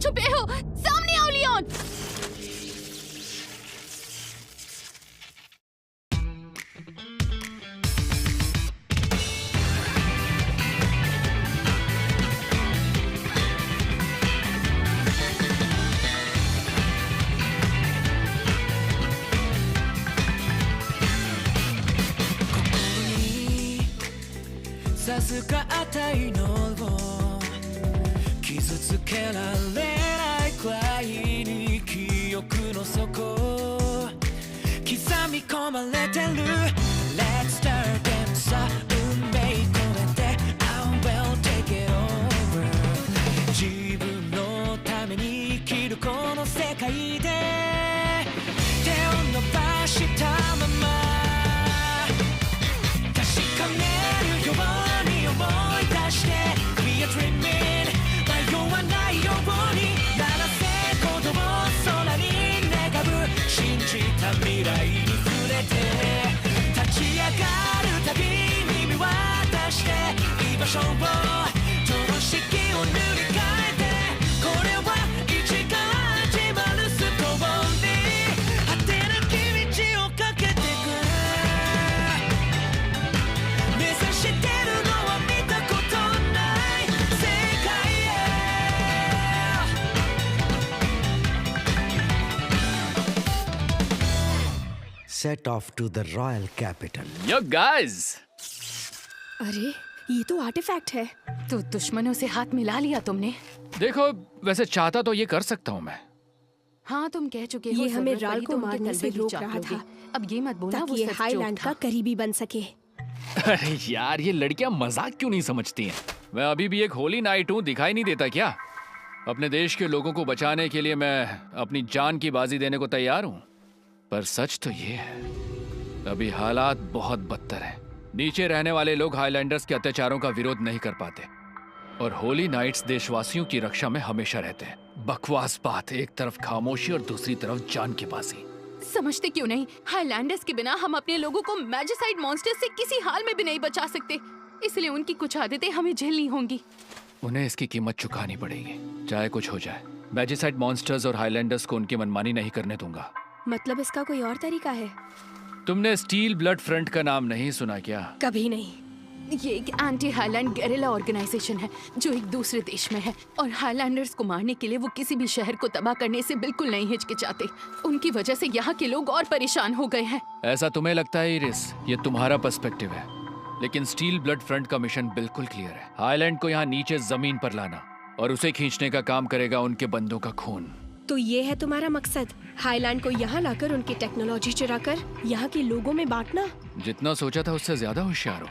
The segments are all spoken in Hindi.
छुपे हो? सामने आओ लियोन।授かった祈りを傷つけられないくらいに記憶の底刻み込まれてる Let's start them さ運命込めて I will take it over 自分のために生きるこの世界で手を伸ばしたまま確かめるように思い出して We are dreaming 迷わないように鳴らせ鼓動空に願う信じた未来に触れて立ち上がるたびに見渡して居場所を常識を塗り替えてこれは一から始まるストーリー果てなき道をかけてく目指してるのは見たことない世界へ Set off to the royal capital. Yo guys! अरे ये तो आर्टिफैक्ट है। तो दुश्मनों से हाथ मिला लिया तुमने। देखो वैसे चाहता तो ये कर सकता हूँ मैं। हाँ तुम कह चुके हो ये हमें जरूरत राल पड़ी को तो उनके मारने से तलवे रोक भी चाप रहा लोगे। था अब ये मत बोलना वो ताकि ये सिर्फ हाईलैंड जोक का था। करीबी बन सके। अरे यार ये लड़कियां मजाक क्यों नहीं समझती हैं? मैं अभी भी एक होली नाइट हूँ, दिखाई नहीं देता क्या? अपने देश के लोगों को बचाने के लिए मैं अपनी जान की बाजी देने को तैयार हूँ। पर सच तो ये है अभी हालात बहुत बदतर हैं। नीचे रहने वाले लोग हाईलैंडर्स के अत्याचारों का विरोध नहीं कर पाते और होली नाइट्स देशवासियों की रक्षा में हमेशा रहते हैं। बकवास बात, एक तरफ खामोशी और दूसरी तरफ जान की बाजी। समझते क्यों नहीं? हाईलैंडर्स के बिना हम अपने लोगों को मैजिसाइड मॉन्स्टर से किसी हाल में भी नहीं बचा सकते, इसलिए उनकी कुछ आदतें हमें झेलनी होंगी। उन्हें इसकी कीमत चुकानी पड़ेगी, चाहे कुछ हो जाए। मैजिसाइड मॉन्स्टर्स और हाईलैंडर्स को उनकी मनमानी नहीं करने दूंगा। मतलब इसका कोई और तरीका है? तुमने स्टील ब्लड फ्रंट का नाम नहीं सुना क्या? कभी नहीं। ये एक एंटी हाईलैंड गेरिला ऑर्गेनाइजेशन है जो एक दूसरे देश में है और हाईलैंडर्स को मारने के लिए वो किसी भी शहर को तबाह करने से बिल्कुल नहीं हिचकिचाते। उनकी वजह से यहाँ के लोग और परेशान हो गए हैं। ऐसा तुम्हें लगता है इरिस? ये तुम्हारा पर्सपेक्टिव है, लेकिन स्टील ब्लड फ्रंट का मिशन बिल्कुल क्लियर है। हाईलैंड को यहाँ नीचे जमीन पर लाना और उसे खींचने का काम करेगा उनके बंदों का खून। तो ये है तुम्हारा मकसद, हाईलैंड को यहाँ लाकर उनकी टेक्नोलॉजी चुराकर यहाँ के लोगों में बांटना? जितना सोचा था उससे ज्यादा होशियार हो।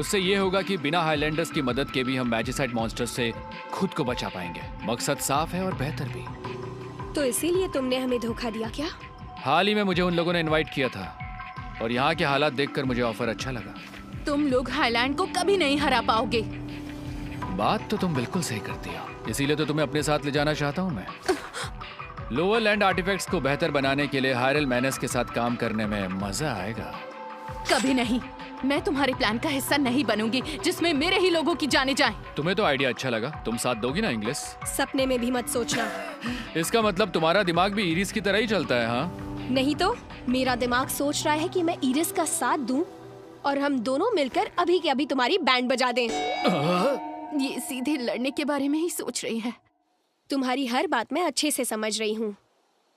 उससे ये होगा कि बिना हाईलैंडर्स की मदद के भी हम मैजिसाइड मॉन्स्टर से खुद को बचा पाएंगे। मकसद साफ है और बेहतर भी। तो इसीलिए तुमने हमें धोखा दिया क्या? हाल ही में मुझे उन लोगों ने इनवाइट किया था और यहाँ के हालात देखकर मुझे ऑफर अच्छा लगा। तुम लोग हाईलैंड को कभी नहीं हरा पाओगे। बात तो तुम बिल्कुल सही करती हो, इसीलिए तो तुम्हें अपने साथ ले जाना चाहता हूँ मैं। लोअर लैंड आर्टिफैक्ट्स को बेहतर बनाने के लिए हायरल मैनेस के साथ काम करने में मजा आएगा। कभी नहीं, मैं तुम्हारे प्लान का हिस्सा नहीं बनूंगी जिसमें मेरे ही लोगों की जाने जाएं। तुम्हें तो आइडिया अच्छा लगा, तुम साथ दोगी ना इंग्लिश? सपने में भी मत सोचना। इसका मतलब तुम्हारा दिमाग भी इरिस की तरह ही चलता है? हाँ नहीं तो मेरा दिमाग सोच रहा है कि मैं इरिस का साथ दूं और हम दोनों मिलकर अभी के अभी तुम्हारी बैंड बजा दें। ये सीधे लड़ने के बारे में ही सोच रही है। तुम्हारी हर बात मैं अच्छे से समझ रही हूँ,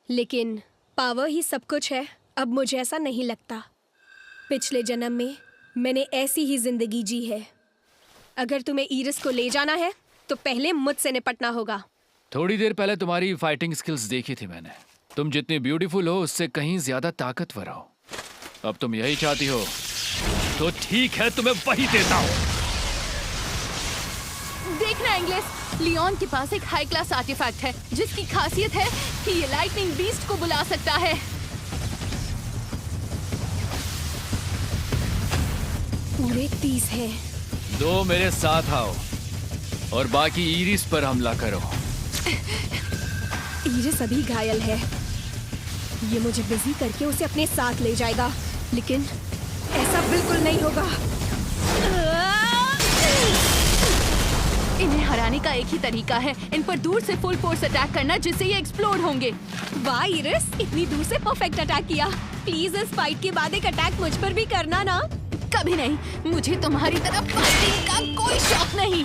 लेकिन पावर ही सब कुछ है अब मुझे ऐसा नहीं लगता। पिछले जन्म में मैंने ऐसी ही जिंदगी जी है। अगर तुम्हें इरिस को ले जाना है तो पहले मुझसे निपटना होगा। थोड़ी देर पहले तुम्हारी फाइटिंग स्किल्स देखी थी मैंने। तुम जितनी ब्यूटीफुल हो उससे कहीं ज्यादा ताकतवर हो। अब तुम यही चाहती हो तो ठीक है, तुम्हें वही देता हूँ। देखना इंग्लिश, लियोन के पास एक हाई क्लास आर्टिफैक्ट है जिसकी खासियत है कि ये लाइटनिंग बीस्ट को बुला सकता है। पूरे 30 है। दो मेरे साथ आओ और बाकी इरिस पर हमला करो। इरिस अभी घायल है, ये मुझे बिजी करके उसे अपने साथ ले जाएगा, लेकिन ऐसा बिल्कुल नहीं होगा। इन्हें हराने का एक ही तरीका है, इन पर दूर से फुल फोर्स अटैक करना जिससे ये एक्सप्लोड होंगे। वाह इरिस, इतनी दूर से परफेक्ट अटैक किया। प्लीज इस फाइट के बाद एक अटैक मुझ पर भी करना ना। कभी नहीं, मुझे तुम्हारी तरफ फाइटिंग का कोई शौक नहीं।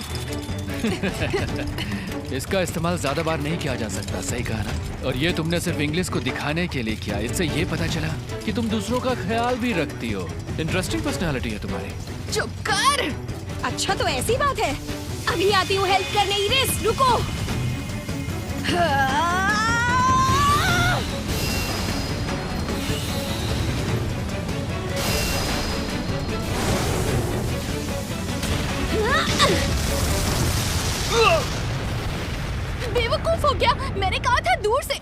इसका इस्तेमाल ज्यादा बार नहीं किया जा सकता, सही कहा ना। और ये तुमने सिर्फ इंग्लिश को दिखाने के लिए किया। इससे ये पता चला कि तुम दूसरों का ख्याल भी रखती हो। इंटरेस्टिंग पर्सनालिटी है तुम्हारी। चुप कर। अच्छा तो ऐसी बात है, अभी आती हूँ हेल्प करने। इरिस रुको। बेवकूफ हो गया, मैंने कहा था दूर से।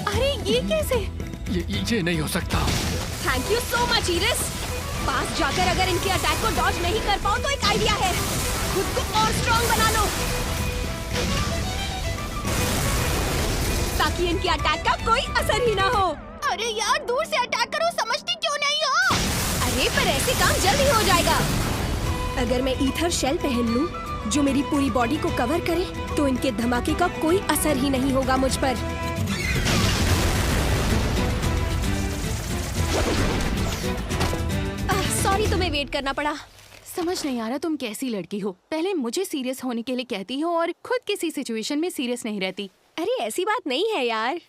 अरे ये कैसे? ये नहीं हो सकता। Thank you so much Iris. पास जाकर अगर इनके अटैक को डॉज नहीं कर पाओ तो एक आइडिया है, खुद को और स्ट्रॉन्ग बना लो ताकि इनके अटैक का कोई असर ही ना हो। अरे यार दूर से अटैक करो, समझती क्यों नहीं हो? अरे पर ऐसे काम जल्दी हो जाएगा। अगर मैं ईथर शेल पहन लूं जो मेरी पूरी बॉडी को कवर करे तो इनके धमाके का कोई असर ही नहीं होगा मुझ पर। सॉरी तुम्हें वेट करना पड़ा। समझ नहीं आ रहा तुम कैसी लड़की हो। पहले मुझे सीरियस होने के लिए कहती हो और खुद किसी सिचुएशन में सीरियस नहीं रहती। अरे ऐसी बात नहीं है यार,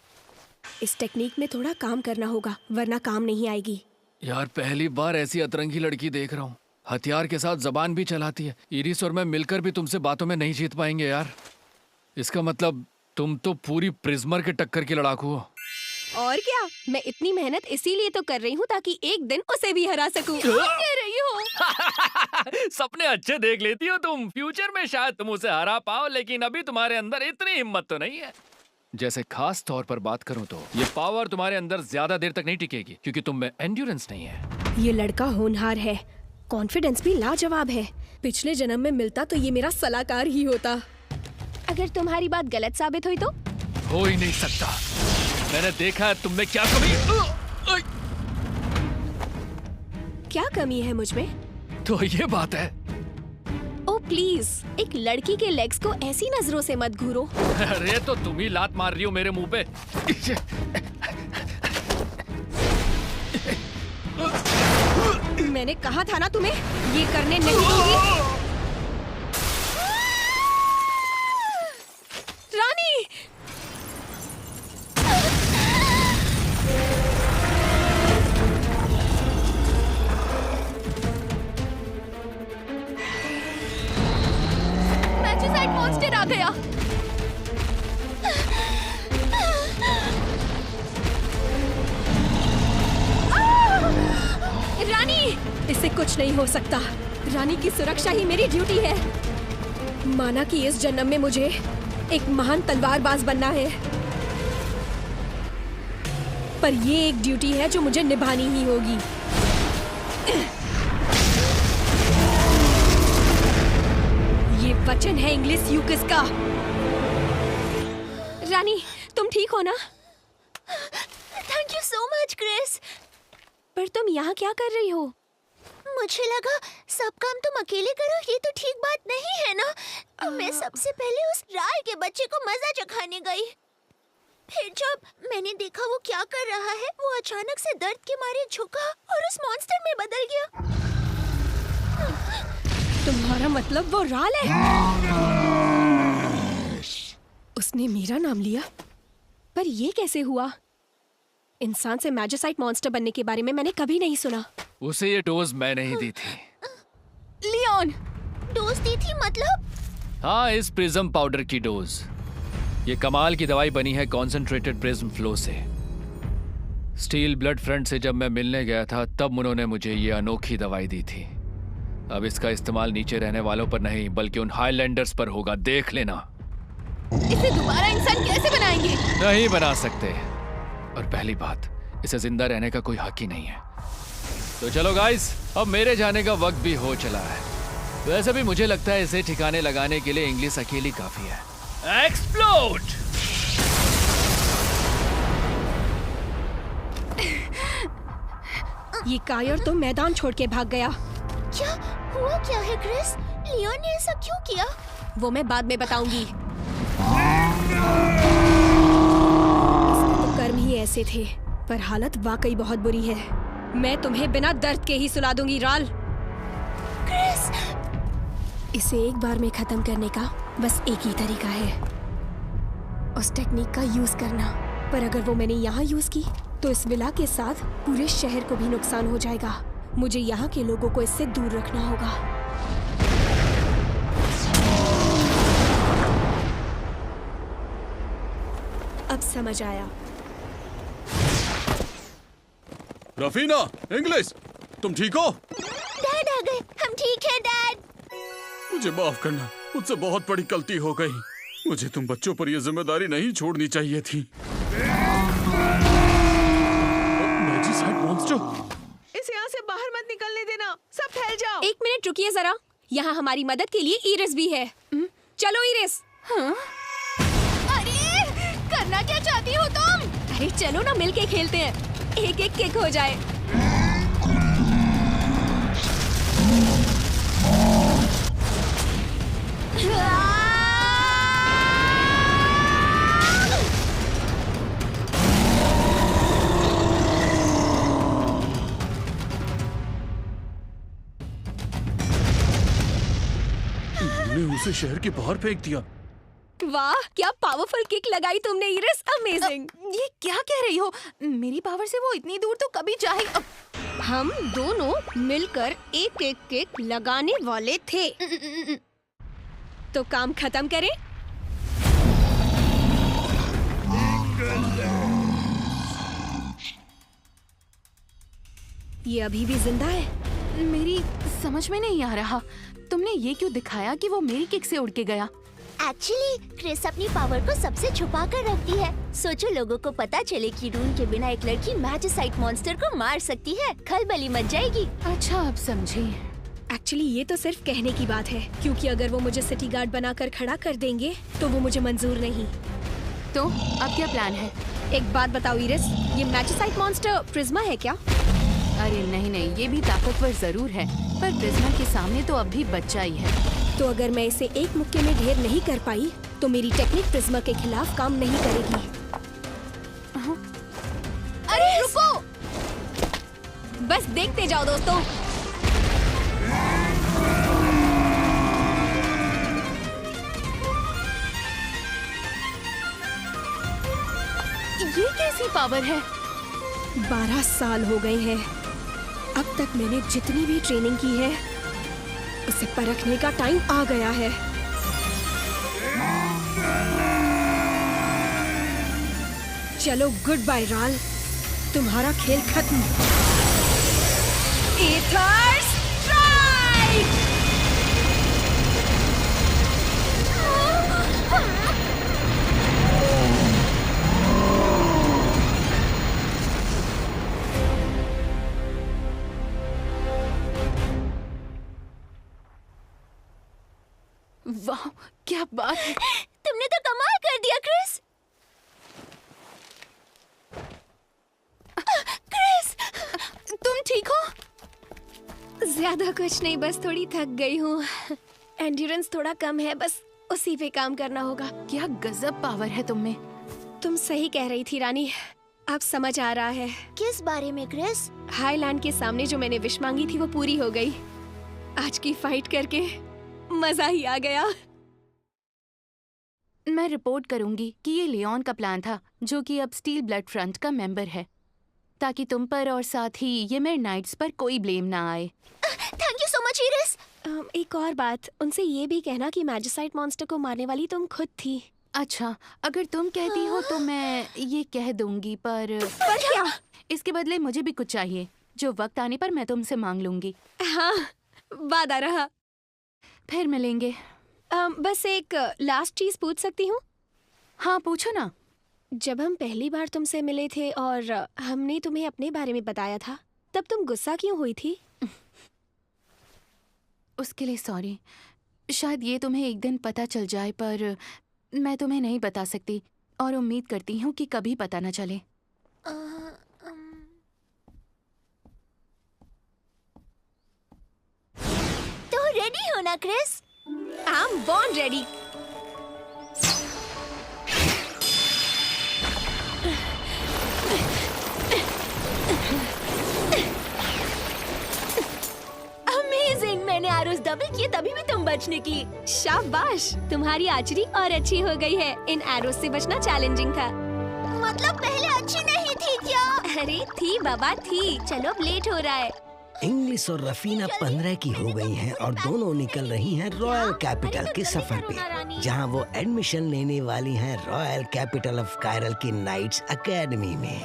इस टेक्निक में थोड़ा काम करना होगा वरना काम नहीं आएगी। यार पहली बार ऐसी अतरंगी लड़की देख रहा हूँ, हथियार के साथ जबान भी चलाती है। इरिस और मैं मिलकर भी तुमसे बातों में नहीं जीत पाएंगे यार। इसका मतलब तुम तो पूरी प्रिज्मर के टक्कर की लड़ाकू हो। और क्या, मैं इतनी मेहनत इसीलिए तो कर रही हूँ ताकि एक दिन उसे भी हरा सकूं। कह रही हो? सपने अच्छे देख लेती हो तुम। फ्यूचर में शायद तुम उसे हरा पाओ, लेकिन अभी तुम्हारे अंदर इतनी हिम्मत तो नहीं है। जैसे खास तौर पर बात करूं तो ये पावर तुम्हारे अंदर ज्यादा देर तक नहीं टिकेगी क्योंकि तुम में एंड्योरेंस नहीं है। ये लड़का होनहार है, कॉन्फिडेंस भी लाजवाब है। पिछले जन्म में मिलता तो ये मेरा सलाहकार ही होता। अगर तुम्हारी बात गलत साबित हुई तो? हो ही नहीं सकता। मैंने देखा है तुम में क्या कमी। क्या कमी है मुझ में? तो ये बात है। ओ प्लीज, एक लड़की के लेग्स को ऐसी नजरों से मत घूरो। अरे तो तुम ही लात मार रही हो मेरे मुंह पे। मैंने कहा था ना तुम्हें ये करने नहीं दूंगी। रानी! मैजिसाइड मॉन्स्टर आ गया। रानी! इससे कुछ नहीं हो सकता। रानी की सुरक्षा ही मेरी ड्यूटी है। माना कि इस जन्म में मुझे एक महान तलवारबाज बनना है, पर ये एक ड्यूटी है जो मुझे निभानी ही होगी। ये वचन है इंग्लिश यूकिस का। रानी, तुम ठीक हो ना? Thank you so much Chris. पर तुम यहाँ क्या कर रही हो? मुझे लगा सब काम तुम अकेले करो, ये तो ठीक बात नहीं है ना। मैं सबसे पहले उस राय के बच्चे को मजा चखाने गई। फिर जब मैंने देखा वो क्या कर रहा है, वो अचानक से दर्द के मारे झुका और उस मॉन्स्टर में बदल गया। तुम्हारा मतलब वो राल है? उसने मेरा नाम लिया, पर ये कैसे हुआ? इंसान से मैजिसाइट मॉन्स्टर बनने के बारे में मैंने कभी नहीं सुना। उसे ये डोज मैंने ही दी थी। लियोन! डोज दी थी मतलब? हाँ, इस प्रिज्म पाउडर की डोज। ये कमाल की दवाई बनी है कॉन्सेंट्रेटेड प्रिज्म फ्लो से। स्टील ब्लड फ्रंट से जब मैं मिलने गया था तब उन्होंने मुझे ये अनोखी दवाई दी थी। अब इसका इस्तेमाल नीचे रहने वालों पर नहीं बल्कि उन हाईलैंडर्स पर होगा, देख लेना। इसे दोबारा इंसान कैसे बनाएंगे? नहीं बना सकते। और पहली बात, इसे जिंदा रहने का कोई हक ही नहीं है। तो चलो गाइस, अब मेरे जाने का वक्त भी हो चला है। वैसे भी मुझे लगता है इसे ठिकाने लगाने के लिए इंग्लिश अकेली काफी है। एक्सप्लोड! ये कायर तो मैदान छोड़ के भाग गया। क्या हुआ क्या है क्रिस? लियोन ने ऐसा क्यों किया? वो मैं बाद में बताऊंगी। इसके तो कर्म ही ऐसे थे, पर हालत वाकई बहुत बुरी है। मैं तुम्हें बिना दर्द के ही सुला दूंगी राल। क्रिस! इसे एक बार में खत्म करने का बस एक ही तरीका है, उस टेक्निक का यूज करना। पर अगर वो मैंने यहाँ यूज की तो इस विला के साथ पूरे शहर को भी नुकसान हो जाएगा। मुझे यहाँ के लोगों को इससे दूर रखना होगा। अब समझ आया। रफीना, इंग्लिश, तुम ठीक हो? डैड आ गए। हम ठीक है डैड। मुझे माफ करना, मुझसे बहुत बड़ी गलती हो गई। मुझे तुम बच्चों पर यह जिम्मेदारी नहीं छोड़नी चाहिए थी। मैजिसाइड मॉन्स्टर, इसे यहाँ से बाहर मत निकलने देना। सब फैल जाओ। 1 मिनट रुकिए जरा। यहाँ हमारी मदद के लिए इरिस भी है। चलो इरिस। अरे करना क्या चाहती हो तुम? अरे चलो ना, मिलके खेलते हैं। एक एक किक हो जाए। तुमने उसे शहर के बाहर फेंक दिया। वाह, क्या पावरफुल किक लगाई तुमने इरिस। अमेजिंग। ये क्या कह रही हो? मेरी पावर से वो इतनी दूर तो कभी जा ही हम दोनों मिलकर एक एक किक लगाने वाले थे। तो काम खत्म करें। ये अभी भी जिंदा है। मेरी समझ में नहीं आ रहा। तुमने ये क्यों दिखाया कि वो मेरी किक से उड़ के गया? एक्चुअली क्रिस अपनी पावर को सबसे छुपा कर रखती है। सोचो लोगों को पता चले कि रून के बिना एक लड़की मैजिसाइड मॉन्स्टर को मार सकती है, खलबली मच जाएगी। अच्छा अब समझी। एक्चुअली ये तो सिर्फ कहने की बात है, क्योंकि अगर वो मुझे सिटी गार्ड बनाकर खड़ा कर देंगे तो वो मुझे मंजूर नहीं। तो अब क्या प्लान है? एक बात बताओ इरिस, ये मैजिसाइड मॉन्स्टर प्रिज्मा है क्या? अरे नहीं नहीं, ये भी ताकतवर जरूर है, पर प्रिज्मा के सामने तो अब भी बच्चा ही है। तो अगर मैं इसे एक मुक्के में ढेर नहीं कर पाई तो मेरी टेक्निक प्रिज्मा के खिलाफ काम नहीं करेगी। अरे रुको! बस देखते जाओ दोस्तों। ये कैसी पावर है? 12 साल हो गए हैं। अब तक मैंने जितनी भी ट्रेनिंग की है उसे परखने का टाइम आ गया है। चलो गुड बाय राल, तुम्हारा खेल खत्म। Ether strike! वाह क्या बात है! तुमने तो कमाल कर दिया क्रिस। क्रिस! तुम ठीक हो? ज्यादा कुछ नहीं, बस थोड़ी थक गई हूँ। एंड्योरेंस थोड़ा कम है, बस उसी पे काम करना होगा। क्या गजब पावर है तुम में। तुम सही कह रही थी रानी, अब समझ आ रहा है। किस बारे में क्रिस? हाईलैंड के सामने जो मैंने विश मांगी थी वो पूरी हो गई। आज की फाइट करके मजा ही आ गया। मैं रिपोर्ट करूंगी कि ये लियोन का प्लान था, जो कि अब स्टील ब्लड फ्रंट का मेंबर है, ताकि तुम पर और साथ ही ये मेरे नाइट्स पर कोई ब्लेम ना आए। Thank you so much iris. एक और बात, उनसे ये भी कहना कि मैजिसाइड मॉन्स्टर को मारने वाली तुम खुद थी। अच्छा, अगर तुम कहती हो तो मैं ये कह दूंगी, पर क्या? इसके बदले मुझे भी कुछ चाहिए, जो वक्त आने पर मैं तुमसे मांग लूंगी। हाँ, वादा रहा। फिर मिलेंगे। बस एक लास्ट चीज पूछ सकती हूँ? हाँ पूछो ना। जब हम पहली बार तुमसे मिले थे और हमने तुम्हें अपने बारे में बताया था, तब तुम गुस्सा क्यों हुई थी? उसके लिए सॉरी। शायद ये तुम्हें एक दिन पता चल जाए, पर मैं तुम्हें नहीं बता सकती, और उम्मीद करती हूँ कि कभी पता न चले। हो ना Chris? I am born ready. Amazing, मैंने आरोस डबल किए तभी भी तुम बच निकली। शाबाश, तुम्हारी आर्चरी और अच्छी हो गई है। इन एरोस से बचना चैलेंजिंग था। मतलब पहले अच्छी नहीं थी क्या? अरे थी बाबा थी। चलो अब लेट हो रहा है। इंग्लिश और रफीना 15 की हो गई हैं और दोनों निकल रही हैं रॉयल कैपिटल के सफर पे, जहां वो एडमिशन लेने वाली हैं रॉयल कैपिटल ऑफ कायरल की नाइट्स एकेडमी में।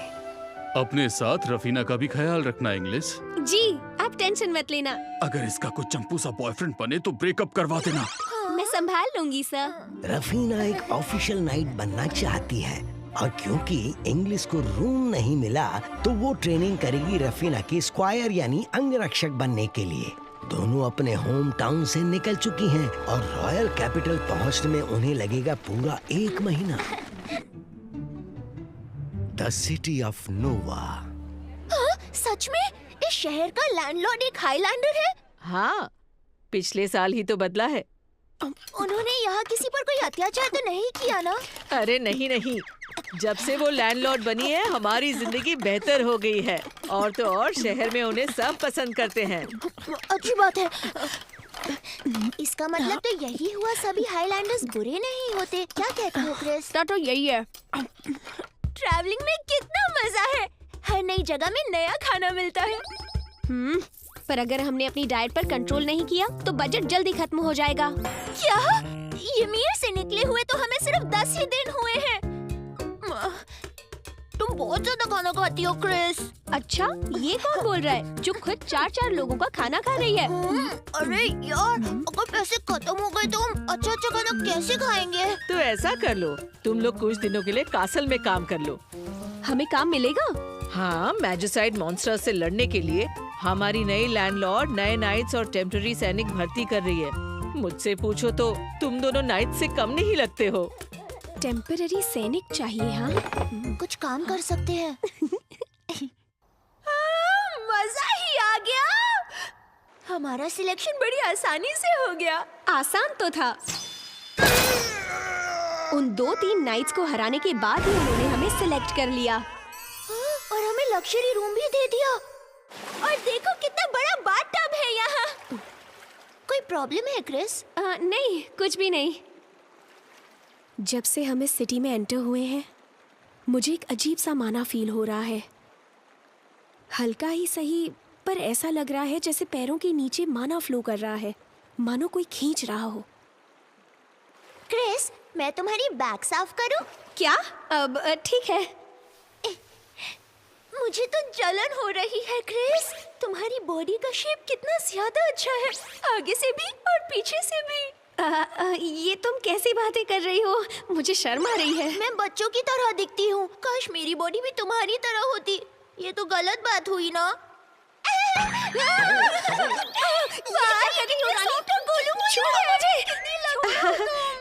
अपने साथ रफीना का भी ख्याल रखना इंग्लिश। जी, आप टेंशन मत लेना, अगर इसका कोई चंपू सा बॉयफ्रेंड बने तो ब्रेकअप करवा देना। मैं संभाल लूंगी सर। रफीना एक ऑफिशियल नाइट बनना चाहती है और क्योंकि इंग्लिश को रूम नहीं मिला तो वो ट्रेनिंग करेगी रफीना की स्क्वायर यानी अंगरक्षक बनने के लिए। दोनों अपने होम टाउन से निकल चुकी हैं और रॉयल कैपिटल पहुंचने में उन्हें लगेगा पूरा 1 महीना। द सिटी ऑफ नोवा। हाँ, सच में इस शहर का लैंडलॉर्ड एक हाईलैंडर है? हाँ, पिछले साल ही तो बदला है। उन्होंने यहाँ किसी पर कोई अत्याचार तो नहीं किया ना? अरे नहीं नहीं, जब से वो लैंडलॉर्ड बनी है हमारी जिंदगी बेहतर हो गई है। और तो और शहर में उन्हें सब पसंद करते हैं। अच्छी बात है। इसका मतलब तो यही हुआ, सभी हाईलैंडर्स बुरे नहीं होते। क्या कहते हो क्रिस? तो यही है। ट्रैवलिंग में कितना मजा है। हर नई जगह में नया खाना मिलता है। पर अगर हमने अपनी डाइट पर कंट्रोल नहीं किया तो बजट जल्दी खत्म हो जाएगा। क्या? ये मीर से निकले हुए तो हमें सिर्फ 10 ही दिन हुए हैं। तुम बहुत ज्यादा खाना खाती हो क्रिस। अच्छा, ये कौन बोल रहा है जो खुद 4-4 लोगों का खाना खा रही है? अरे यार, अगर पैसे खत्म हो गए तो हम अच्छा अच्छा खाना कैसे खाएंगे? तो ऐसा कर लो, तुम लोग कुछ दिनों के लिए कासल में काम कर लो। हमें काम मिलेगा? हाँ, मैजिसाइड मॉन्स्टर से लड़ने के लिए हमारी नई लैंडलॉर्ड नए नाइट्स और टेम्पररी सैनिक भर्ती कर रही है। मुझसे पूछो तो तुम दोनों नाइट से कम नहीं लगते हो। टेम्पररी सैनिक चाहिए? हाँ, कुछ काम कर सकते हैं। मजा ही आ गया। हमारा सिलेक्शन बड़ी आसानी से हो गया। आसान तो था। उन 2-3 नाइट्स को हराने के बाद ही उन्होंने हमें सिलेक्ट कर लिया और हमें लग्जरी रूम भी दे दिया। और देखो कितना बड़ा बाथटब है यहाँ। कोई प्रॉब्लम है क्रिस? नहीं, कुछ भी नहीं। जब से हम इस सिटी में एंटर हुए हैं मुझे एक अजीब सा माना फील हो रहा है। हल्का ही सही, पर ऐसा लग रहा है जैसे पैरों के नीचे माना फ्लो कर रहा है, मानो कोई खींच रहा हो। क्रिस, मैं तुम्हारी बैग साफ करूं? क्या? अब ठीक है। मुझे तो जलन हो रही है क्रिस। तुम्हारी बॉडी का शेप कितना ज्यादा अच्छा है, आगे से भी और पीछे से भी। ये तुम कैसी बातें कर रही हो? मुझे शर्म आ रही है। मैं बच्चों की तरह दिखती हूँ। काश मेरी बॉडी भी तुम्हारी तरह होती। ये तो गलत बात हुई ना?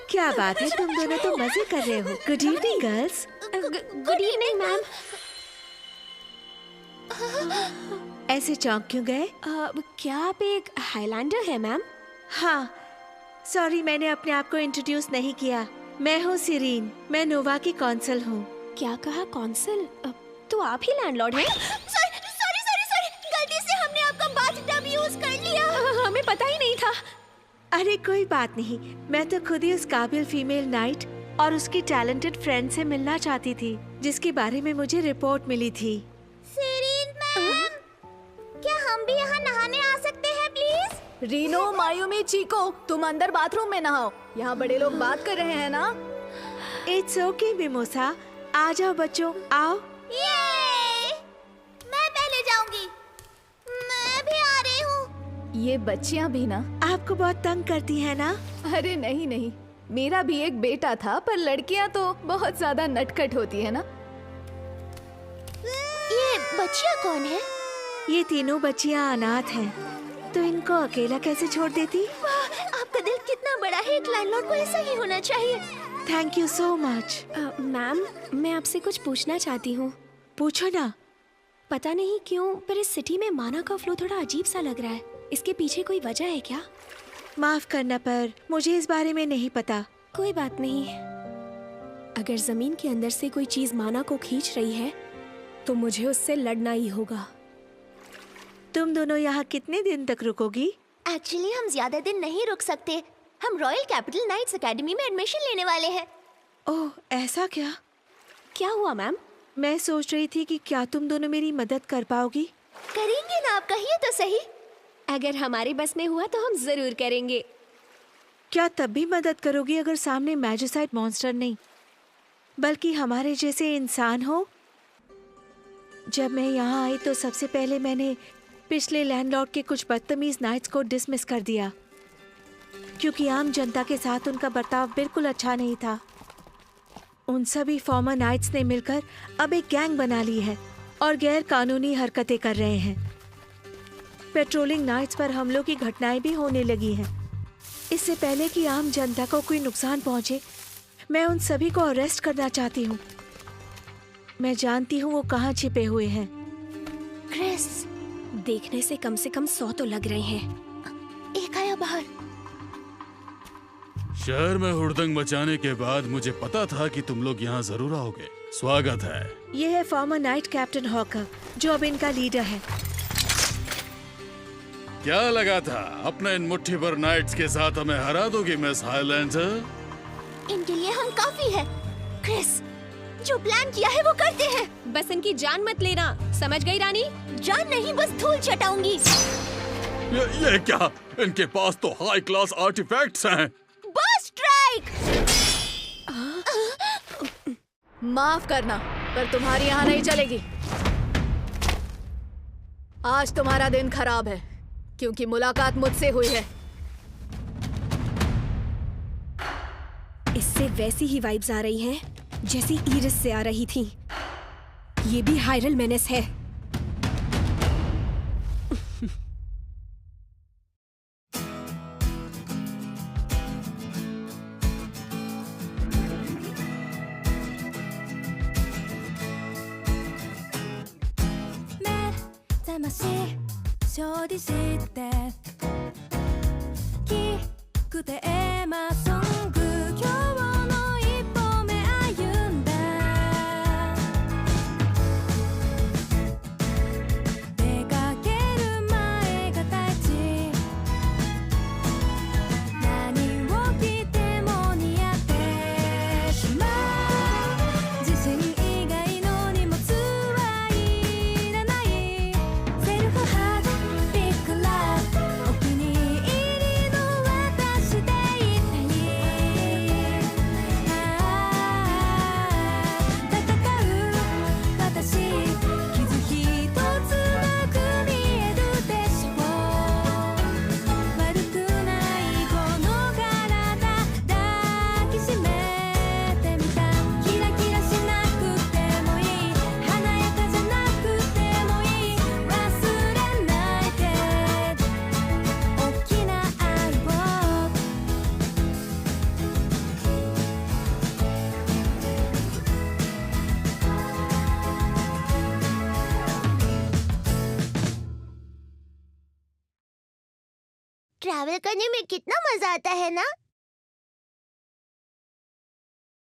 क्या बात है, तुम दोनों तो मजे कर रहे हो। Good evening girls. Good evening ma'am. ऐसे चौंक क्यों गए? क्या आप एक हाईलैंडर है मैम? हाँ, सॉरी मैंने अपने आप को इंट्रोड्यूस नहीं किया। मैं हूँ सिरीन, मैं नोवा की कौंसल हूँ। क्या कहा कौंसल? तो आप ही लैंडलॉर्ड हैं? सॉरी, गलती से हमने आपका बाथटब यूज कर लिया। हमें पता ही नहीं था। अरे कोई बात नहीं, मैं तो खुद ही उस काबिल फीमेल नाइट और उसकी टैलेंटेड फ्रेंड से मिलना चाहती थी जिसके बारे में मुझे रिपोर्ट मिली थी। सिरीन मैम, क्या हम भी यहाँ नहाने आ सकते हैं प्लीज? रीनो, मायूमी, चीको, तुम अंदर बाथरूम में नहाओ। यहाँ बड़े लोग बात कर रहे हैं ना। इट्स ओके मिमोसा, आ जाओ बच्चों, आओ। ये मैं पहले जाऊंगी। मैं भी आ रही हूँ। ये बच्चियाँ भी ना आपको बहुत तंग करती है ना? अरे नहीं, मेरा भी एक बेटा था, पर लड़कियाँ तो बहुत ज्यादा नटखट होती है ना। ये बच्चियाँ कौन है? ये तीनों बच्चियाँ अनाथ हैं, तो इनको अकेला कैसे छोड़ देती? आपका दिल कितना बड़ा है, एक लैंडलॉर्ड को ऐसा ही होना चाहिए। Thank you so much. Ma'am, मैं आपसे कुछ पूछना चाहती हूँ। पूछो ना। पता नहीं क्यों पर इस सिटी में माना का फ्लो थोड़ा अजीब सा लग रहा है। इसके पीछे कोई वजह है क्या? माफ करना पर मुझे इस बारे में नहीं पता। कोई बात नहीं। अगर जमीन के अंदर से कोई चीज माना को खींच रही है तो मुझे उससे लड़ना ही होगा। तुम दोनों यहाँ कितने दिन तक रुकोगी? एक्चुअली हम ज्यादा दिन नहीं रुक सकते। हम रॉयल कैपिटल नाइट्स एकेडमी में एडमिशन लेने वाले हैं। ओह, ऐसा क्या? क्या हुआ मैम? मैं सोच रही थी कि क्या तुम दोनों मेरी मदद कर पाओगी? करेंगे ना, आप कहिए तो सही। अगर हमारे बस में हुआ तो हम जरूर करेंगे। क्या तब भी मदद करोगी अगर सामने मैजिसाइड मॉन्स्टर नहीं बल्कि हमारे जैसे इंसान हो? जब मैं यहाँ आई तो सबसे पहले मैंने पिछले लैंडलॉर्ड के कुछ बदतमीज नाइट्स को डिसमिस कर दिया क्योंकि आम जनता के साथ उनका बर्ताव बिल्कुल अच्छा नहीं था। उन सभी फॉर्मर नाइट्स ने मिलकर अब एक गैंग बना ली है और गैर कानूनी हरकतें कर रहे हैं। पेट्रोलिंग नाइट्स पर हमलों की घटनाएं भी होने लगी हैं। इससे पहले कि आम जनता को कोई नुकसान पहुंचे, मैं उन सभी को अरेस्ट करना चाहती हूँ। मैं जानती हूँ वो कहाँ छिपे हुए हैं। क्रिस, देखने से कम 100 तो लग रहे हैं। एक आया बाहर। शहर में हुड़दंग मचाने के बाद मुझे पता था कि तुम लोग यहाँ जरूर आओगे। स्वागत है। ये है फॉर्मर नाइट कैप्टन हॉकर जो अब इनका लीडर है। क्या लगा था अपने इन मुट्ठी भर नाइट्स के साथ हमें हरा दोगी मिस हाईलैंडर? इनके लिए हम काफी है। क्रिस, जो प्लान किया है वो करते हैं। बस इनकी जान मत लेना, समझ गई रानी? जान नहीं, बस धूल चटाऊंगी। ये क्या? इनके पास तो हाई क्लास आर्टिफैक्ट्स हैं। बस स्ट्राइक। माफ करना, पर तुम्हारी यहाँ नहीं चलेगी। आज तुम्हारा दिन खराब है क्योंकि मुलाकात मुझसे हुई है। इससे वैसी ही वाइब्स आ रही हैं जैसी इरिस से आ रही थी। ये भी हायरल मेनेस है। ट्रैवल करने में कितना मजा आता है ना।